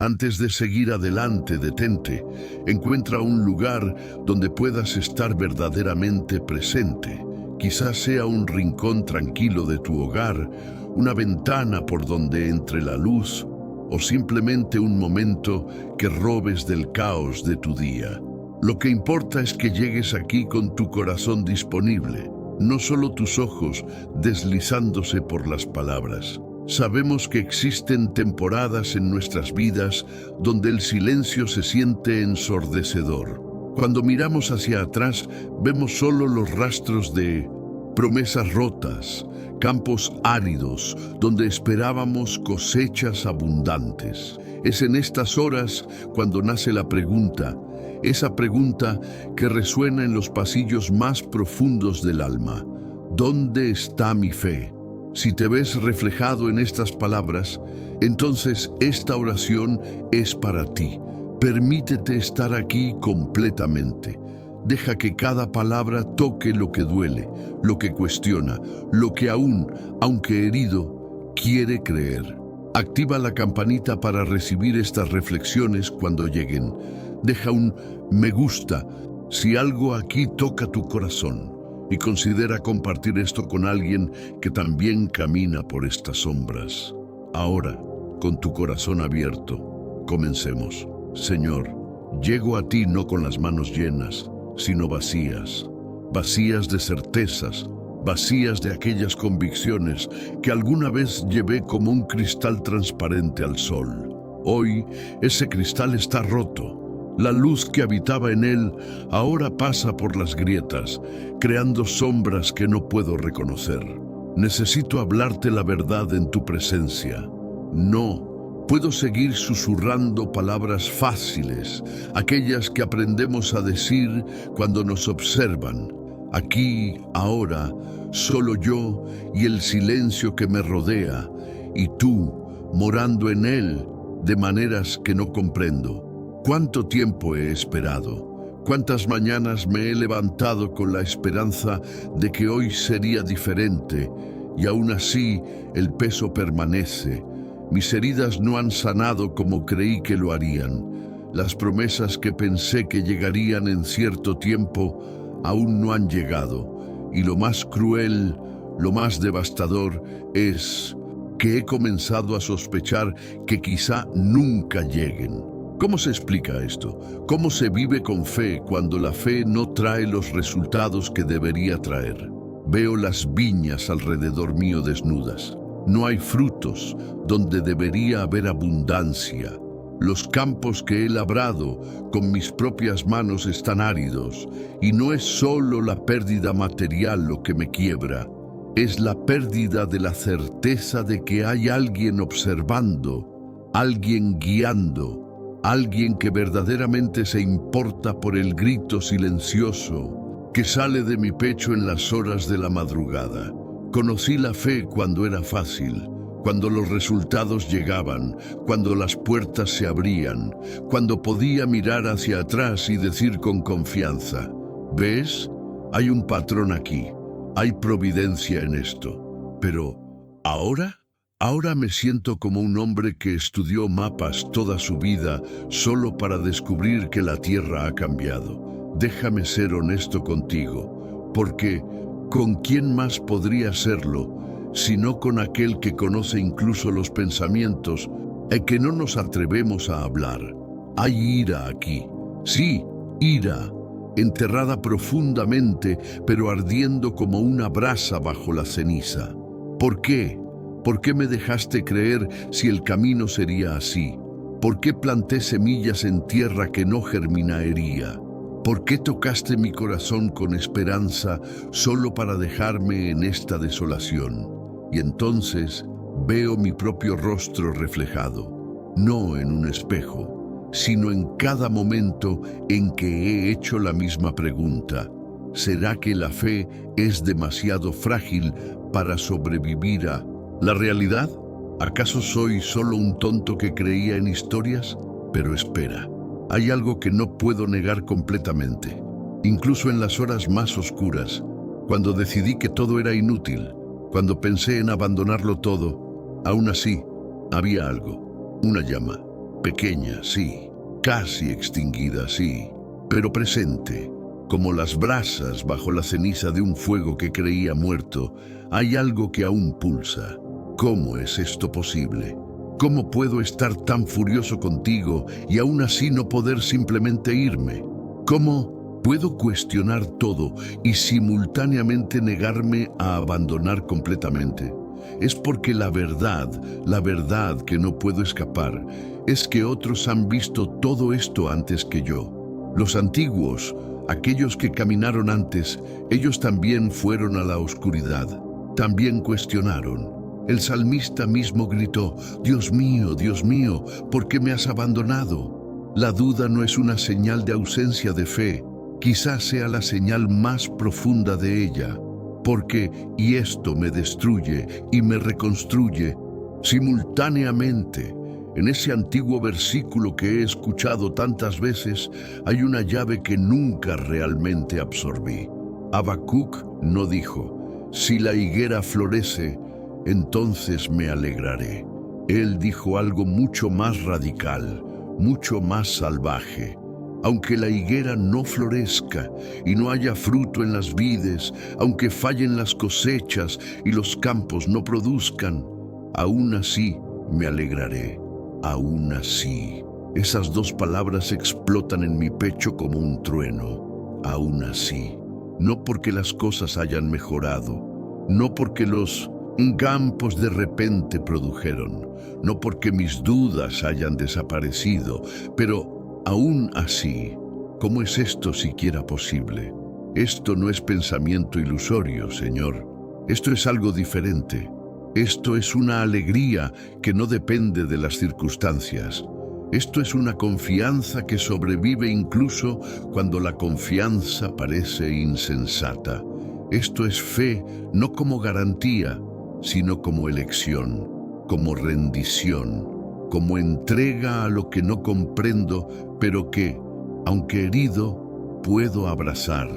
Antes de seguir adelante, detente. Encuentra un lugar donde puedas estar verdaderamente presente. Quizás sea un rincón tranquilo de tu hogar, una ventana por donde entre la luz, o simplemente un momento que robes del caos de tu día. Lo que importa es que llegues aquí con tu corazón disponible, no solo tus ojos deslizándose por las palabras. Sabemos que existen temporadas en nuestras vidas donde el silencio se siente ensordecedor. Cuando miramos hacia atrás, vemos solo los rastros de promesas rotas, campos áridos donde esperábamos cosechas abundantes. Es en estas horas cuando nace la pregunta, esa pregunta que resuena en los pasillos más profundos del alma. ¿Dónde está mi fe? Si te ves reflejado en estas palabras, entonces esta oración es para ti. Permítete estar aquí completamente. Deja que cada palabra toque lo que duele, lo que cuestiona, lo que aún, aunque herido, quiere creer. Activa la campanita para recibir estas reflexiones cuando lleguen. Deja un me gusta si algo aquí toca tu corazón. Y considera compartir esto con alguien que también camina por estas sombras. Ahora, con tu corazón abierto, comencemos. Señor, llego a ti no con las manos llenas, sino vacías. Vacías de certezas, vacías de aquellas convicciones que alguna vez llevé como un cristal transparente al sol. Hoy, ese cristal está roto. La luz que habitaba en él ahora pasa por las grietas, creando sombras que no puedo reconocer. Necesito hablarte la verdad en tu presencia. No puedo seguir susurrando palabras fáciles, aquellas que aprendemos a decir cuando nos observan. Aquí, ahora, solo yo y el silencio que me rodea, y tú, morando en él de maneras que no comprendo. ¿Cuánto tiempo he esperado? ¿Cuántas mañanas me he levantado con la esperanza de que hoy sería diferente? Y aún así, el peso permanece. Mis heridas no han sanado como creí que lo harían. Las promesas que pensé que llegarían en cierto tiempo aún no han llegado. Y lo más cruel, lo más devastador es que he comenzado a sospechar que quizá nunca lleguen. ¿Cómo se explica esto? ¿Cómo se vive con fe cuando la fe no trae los resultados que debería traer? Veo las viñas alrededor mío desnudas. No hay frutos donde debería haber abundancia. Los campos que he labrado con mis propias manos están áridos. Y no es solo la pérdida material lo que me quiebra. Es la pérdida de la certeza de que hay alguien observando, alguien guiando, alguien que verdaderamente se importa por el grito silencioso que sale de mi pecho en las horas de la madrugada. Conocí la fe cuando era fácil, cuando los resultados llegaban, cuando las puertas se abrían, cuando podía mirar hacia atrás y decir con confianza, ¿ves? Hay un patrón aquí, hay providencia en esto. Pero, ¿ahora? Ahora me siento como un hombre que estudió mapas toda su vida solo para descubrir que la Tierra ha cambiado. Déjame ser honesto contigo, porque ¿con quién más podría serlo sino con aquel que conoce incluso los pensamientos y que no nos atrevemos a hablar? Hay ira aquí, sí, ira, enterrada profundamente, pero ardiendo como una brasa bajo la ceniza. ¿Por qué? ¿Por qué me dejaste creer si el camino sería así? ¿Por qué planté semillas en tierra que no germinaría? ¿Por qué tocaste mi corazón con esperanza solo para dejarme en esta desolación? Y entonces veo mi propio rostro reflejado, no en un espejo, sino en cada momento en que he hecho la misma pregunta. ¿Será que la fe es demasiado frágil para sobrevivir a la realidad? ¿Acaso soy solo un tonto que creía en historias? Pero espera, hay algo que no puedo negar completamente. Incluso en las horas más oscuras, cuando decidí que todo era inútil, cuando pensé en abandonarlo todo, aún así, había algo, una llama, pequeña, sí, casi extinguida, sí, pero presente. Como las brasas bajo la ceniza de un fuego que creía muerto, hay algo que aún pulsa. ¿Cómo es esto posible? ¿Cómo puedo estar tan furioso contigo y aún así no poder simplemente irme? ¿Cómo puedo cuestionar todo y simultáneamente negarme a abandonar completamente? Es porque la verdad que no puedo escapar, es que otros han visto todo esto antes que yo. Los antiguos, aquellos que caminaron antes, ellos también fueron a la oscuridad, también cuestionaron. El salmista mismo gritó: Dios mío, ¿por qué me has abandonado? La duda no es una señal de ausencia de fe, quizás sea la señal más profunda de ella, porque y esto me destruye y me reconstruye simultáneamente. En ese antiguo versículo que he escuchado tantas veces, hay una llave que nunca realmente absorbí. Habacuc no dijo: si la higuera florece, entonces me alegraré. Él dijo algo mucho más radical, mucho más salvaje. Aunque la higuera no florezca y no haya fruto en las vides, aunque fallen las cosechas y los campos no produzcan, aún así me alegraré. Aún así. Esas dos palabras explotan en mi pecho como un trueno. Aún así. No porque las cosas hayan mejorado, no porque los campos de repente produjeron, no porque mis dudas hayan desaparecido, pero aún así, ¿cómo es esto siquiera posible? Esto no es pensamiento ilusorio, Señor. Esto es algo diferente. Esto es una alegría que no depende de las circunstancias. Esto es una confianza que sobrevive incluso cuando la confianza parece insensata. Esto es fe no como garantía, sino como elección, como rendición, como entrega a lo que no comprendo, pero que, aunque herido, puedo abrazar,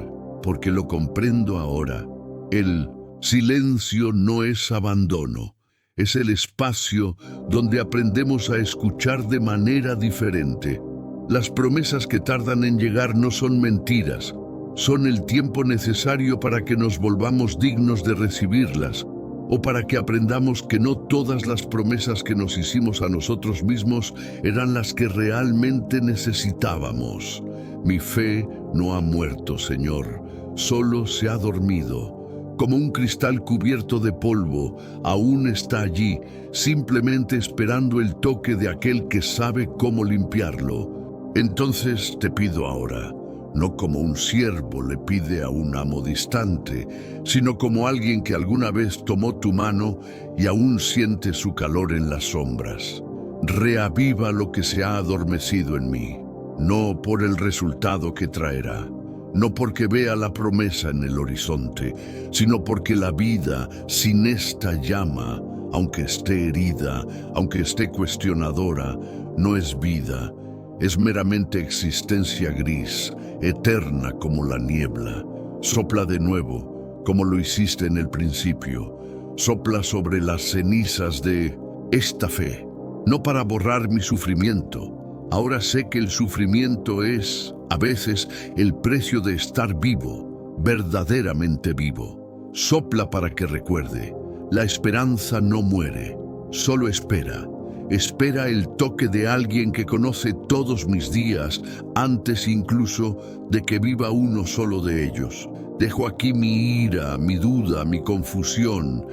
porque lo comprendo ahora. El silencio no es abandono, es el espacio donde aprendemos a escuchar de manera diferente. Las promesas que tardan en llegar no son mentiras, son el tiempo necesario para que nos volvamos dignos de recibirlas, o para que aprendamos que no todas las promesas que nos hicimos a nosotros mismos eran las que realmente necesitábamos. Mi fe no ha muerto, Señor, solo se ha dormido. Como un cristal cubierto de polvo, aún está allí, simplemente esperando el toque de aquel que sabe cómo limpiarlo. Entonces te pido ahora, no como un siervo le pide a un amo distante, sino como alguien que alguna vez tomó tu mano y aún siente su calor en las sombras. Reaviva lo que se ha adormecido en mí, no por el resultado que traerá, no porque vea la promesa en el horizonte, sino porque la vida sin esta llama, aunque esté herida, aunque esté cuestionadora, no es vida, es meramente existencia gris, eterna como la niebla. Sopla de nuevo, como lo hiciste en el principio. Sopla sobre las cenizas de esta fe, no para borrar mi sufrimiento. Ahora sé que el sufrimiento es, a veces, el precio de estar vivo, verdaderamente vivo. Sopla para que recuerde, la esperanza no muere, solo espera. Espera el toque de alguien que conoce todos mis días, antes incluso de que viva uno solo de ellos. Dejo aquí mi ira, mi duda, mi confusión.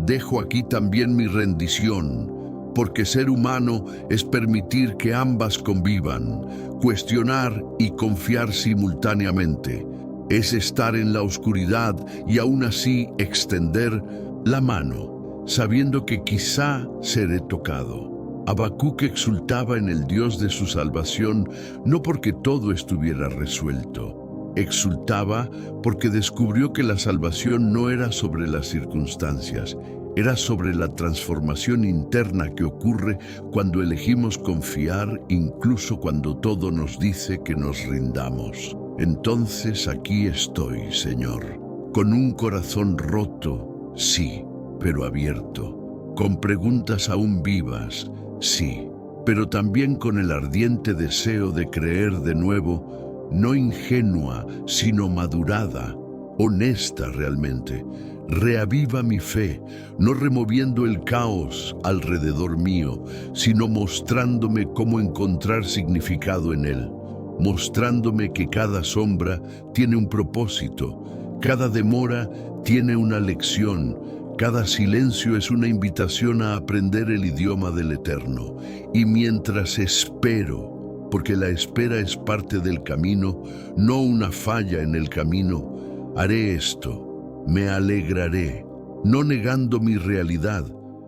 Dejo aquí también mi rendición. Porque ser humano es permitir que ambas convivan, cuestionar y confiar simultáneamente. Es estar en la oscuridad y aún así extender la mano, sabiendo que quizá seré tocado. Habacuc exultaba en el Dios de su salvación, no porque todo estuviera resuelto. Exultaba porque descubrió que la salvación no era sobre las circunstancias, era sobre la transformación interna que ocurre cuando elegimos confiar, incluso cuando todo nos dice que nos rindamos. Entonces aquí estoy, Señor, con un corazón roto, sí, pero abierto, con preguntas aún vivas, sí, pero también con el ardiente deseo de creer de nuevo, no ingenua, sino madurada, honesta realmente. Reaviva mi fe, no removiendo el caos alrededor mío, sino mostrándome cómo encontrar significado en él, mostrándome que cada sombra tiene un propósito, cada demora tiene una lección, cada silencio es una invitación a aprender el idioma del Eterno. Y mientras espero, porque la espera es parte del camino, no una falla en el camino, haré esto. Me alegraré, no negando mi realidad,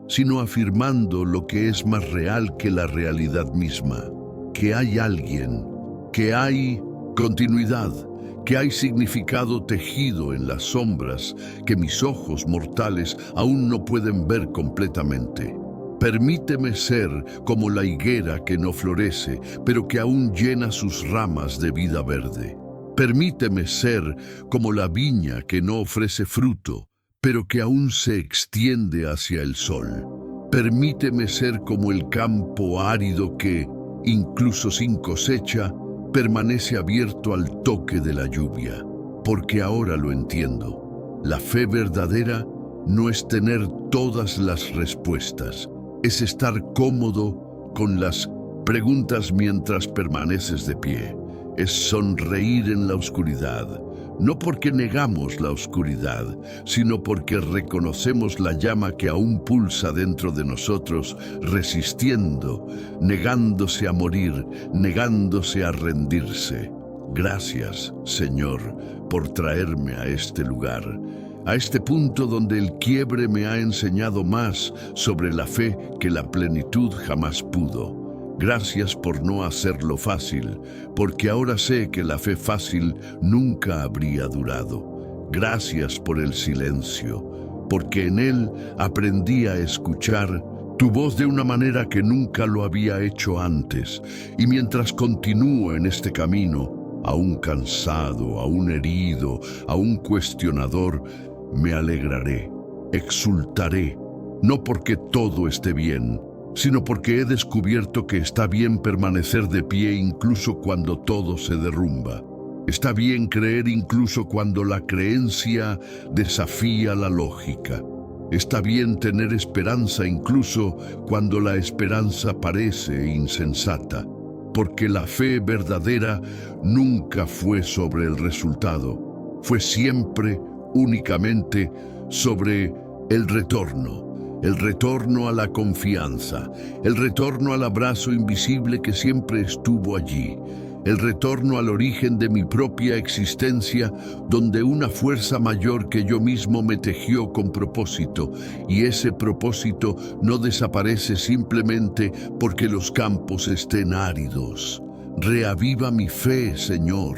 sino afirmando lo que es más real que la realidad misma, que hay alguien, que hay continuidad, que hay significado tejido en las sombras que mis ojos mortales aún no pueden ver completamente. Permíteme ser como la higuera que no florece, pero que aún llena sus ramas de vida verde. Permíteme ser como la viña que no ofrece fruto, pero que aún se extiende hacia el sol. Permíteme ser como el campo árido que, incluso sin cosecha, permanece abierto al toque de la lluvia. Porque ahora lo entiendo. La fe verdadera no es tener todas las respuestas, es estar cómodo con las preguntas mientras permaneces de pie. Es sonreír en la oscuridad, no porque negamos la oscuridad, sino porque reconocemos la llama que aún pulsa dentro de nosotros, resistiendo, negándose a morir, negándose a rendirse. Gracias, Señor, por traerme a este lugar, a este punto donde el quiebre me ha enseñado más sobre la fe que la plenitud jamás pudo. Gracias por no hacerlo fácil, porque ahora sé que la fe fácil nunca habría durado. Gracias por el silencio, porque en él aprendí a escuchar tu voz de una manera que nunca lo había hecho antes. Y mientras continúo en este camino, aún cansado, aún herido, aún cuestionador, me alegraré, exultaré, no porque todo esté bien, sino porque he descubierto que está bien permanecer de pie incluso cuando todo se derrumba. Está bien creer incluso cuando la creencia desafía la lógica. Está bien tener esperanza incluso cuando la esperanza parece insensata, porque la fe verdadera nunca fue sobre el resultado, fue siempre, únicamente, sobre el retorno a la confianza, el retorno al abrazo invisible que siempre estuvo allí, el retorno al origen de mi propia existencia, donde una fuerza mayor que yo mismo me tejió con propósito, y ese propósito no desaparece simplemente porque los campos estén áridos. Reaviva mi fe, Señor,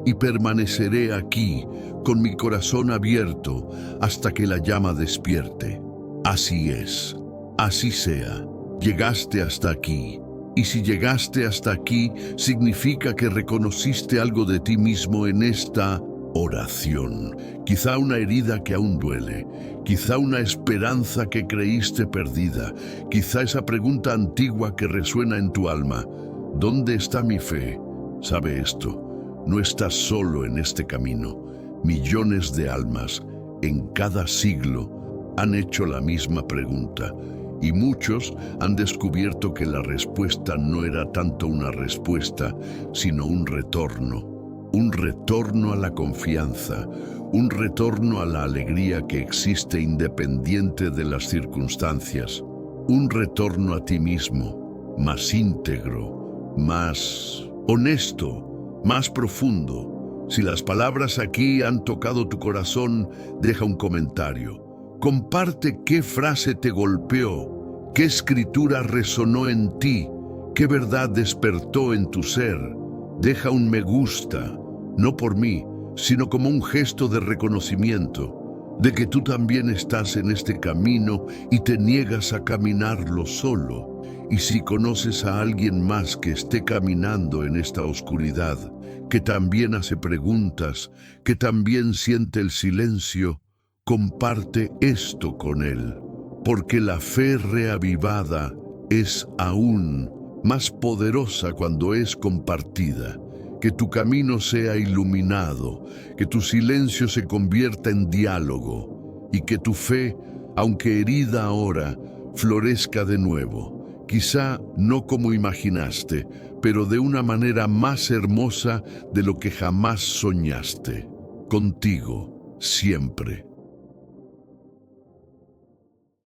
y permaneceré aquí, con mi corazón abierto, hasta que la llama despierte. Así es, así sea. Llegaste hasta aquí. Y si llegaste hasta aquí, significa que reconociste algo de ti mismo en esta oración. Quizá una herida que aún duele, quizá una esperanza que creíste perdida, quizá esa pregunta antigua que resuena en tu alma. ¿Dónde está mi fe? Sabe esto, no estás solo en este camino. Millones de almas, en cada siglo, han hecho la misma pregunta, y muchos han descubierto que la respuesta no era tanto una respuesta, sino un retorno a la confianza, un retorno a la alegría que existe independiente de las circunstancias, un retorno a ti mismo, más íntegro, más honesto, más profundo. Si las palabras aquí han tocado tu corazón, deja un comentario. Comparte qué frase te golpeó, qué escritura resonó en ti, qué verdad despertó en tu ser. Deja un me gusta, no por mí, sino como un gesto de reconocimiento, de que tú también estás en este camino y te niegas a caminarlo solo. Y si conoces a alguien más que esté caminando en esta oscuridad, que también hace preguntas, que también siente el silencio, comparte esto con él, porque la fe reavivada es aún más poderosa cuando es compartida. Que tu camino sea iluminado, que tu silencio se convierta en diálogo y que tu fe, aunque herida ahora, florezca de nuevo. Quizá no como imaginaste, pero de una manera más hermosa de lo que jamás soñaste. Contigo, siempre.